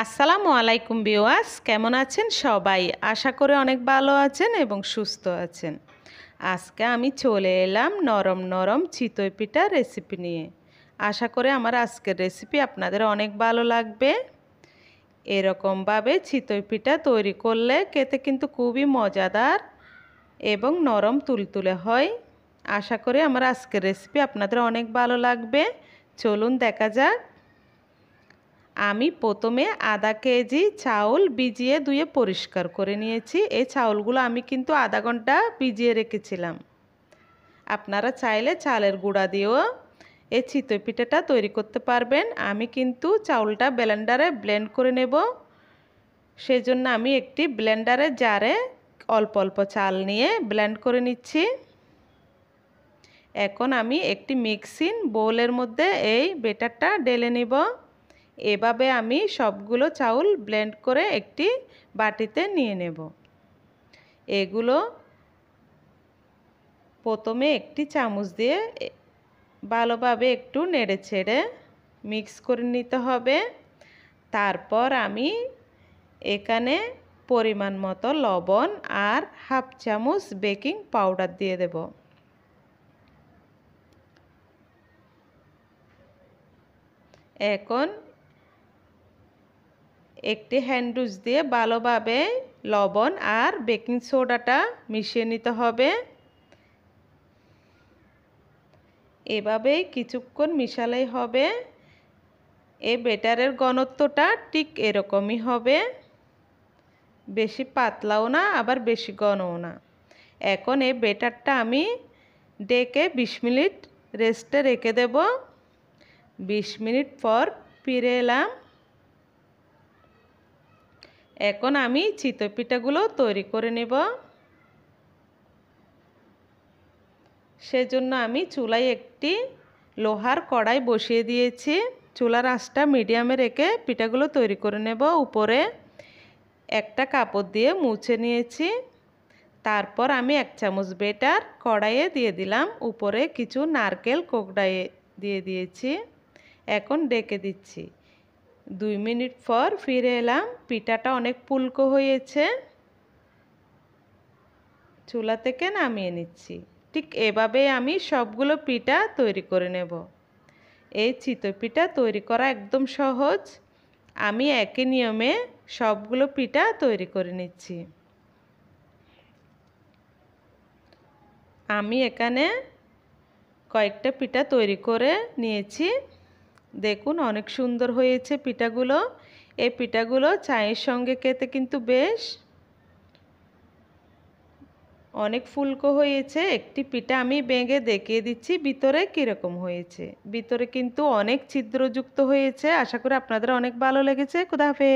আসসালামু আলাইকুম ভিউয়ার্স, কেমন আছেন সবাই? আশা করে অনেক ভালো আছেন এবং সুস্থ আছেন। আজকে আমি চলে এলাম নরম নরম চিতই পিঠা রেসিপি নিয়ে। আশা করে আমার আজকের রেসিপি আপনাদের অনেক ভালো লাগবে। এরকমভাবে চিতই পিঠা তৈরি করলে খেতে কিন্তু খুবই মজাদার এবং নরম তুলতুলে হয়। আশা করি আমার আজকের রেসিপি আপনাদের অনেক ভালো লাগবে। চলুন দেখা যাক। আমি প্রথমে আধা কেজি চাউল ভিজিয়ে ধুয়ে পরিষ্কার করে নিয়েছি। এই চাউলগুলো আমি কিন্তু আধা ঘন্টা ভিজিয়ে রেখেছিলাম। আপনারা চাইলে চালের গুঁড়া দিয়েও এই চিতই পিঠাটা তৈরি করতে পারবেন। আমি কিন্তু চাউলটা ব্লেন্ডারে ব্লেন্ড করে নেব। সেজন্য আমি একটি ব্লেন্ডারের জারে অল্প অল্প চাল নিয়ে ব্লেন্ড করে নিচ্ছি। এখন আমি একটি মিক্সিং বোলের মধ্যে এই ব্যাটারটা ঢেলে নেব। এভাবে আমি সবগুলো চাউল ব্লেন্ড করে একটি বাটিতে নিয়ে নেব। এগুলো প্রথমে একটি চামচ দিয়ে ভালোভাবে একটু নেড়ে ছেড়ে মিক্স করে নিতে হবে। তারপর আমি এখানে পরিমাণ মতো লবণ আর হাফ চামচ বেকিং পাউডার দিয়ে দেব। এখন একটি হ্যান্ডউইচ দিয়ে ভালোভাবে লবণ আর বেকিং সোডাটা মিশিয়ে নিতে হবে। এভাবেই কিছুক্ষণ মিশালেই হবে। এই ব্যাটারের ঘনত্বটা ঠিক এরকমই হবে, বেশি পাতলাও না আবার বেশি ঘনও না। এখন এই ব্যাটারটা আমি ঢেকে 20 মিনিট রেস্টে রেখে দেব। 20 মিনিট পর ফিরে এলাম। এখন আমি চিতই পিঠাগুলো তৈরি করে নেব। সেজন্য আমি চুলায় একটি লোহার কড়াই বসিয়ে দিয়েছি। চুলার আঁচটা মিডিয়ামে রেখে পিঠাগুলো তৈরি করে নেব। উপরে একটা কাপড় দিয়ে মুছে নিয়েছি। তারপর আমি 1 চামচ ব্যাটার কড়াইয়ে দিয়ে দিলাম। উপরে কিছু নারকেল কোকড়াইয়ে দিয়ে দিয়েছি। এখন ডেকে দিচ্ছি। 2 মিনিট পর ফিরে এলাম। পিঠাটা অনেক ফুলকো হয়েছে। চুলা থেকে নামিয়ে নিচ্ছি। ঠিক এভাবে আমি সবগুলো পিঠা তৈরি করে নেব। এই চিতই পিঠা তৈরি করা একদম সহজ। আমি একই নিয়মে সবগুলো পিঠা তৈরি করে নিচ্ছি। আমি এখানে কয়েকটা পিঠা তৈরি করে নিয়েছি। দেখুন অনেক সুন্দর হয়েছে পিঠাগুলো। এই পিঠাগুলো চায়ের সঙ্গে খেতে কিন্তু বেশ অনেক ফুলকো হয়েছে। একটি পিঠা আমি ভেঙে দেখিয়ে দিচ্ছি ভিতরে কীরকম হয়েছে। ভিতরে কিন্তু অনেক ছিদ্রযুক্ত হয়েছে। আশা করি আপনাদের অনেক ভালো লেগেছে। খোদা হাফেজ।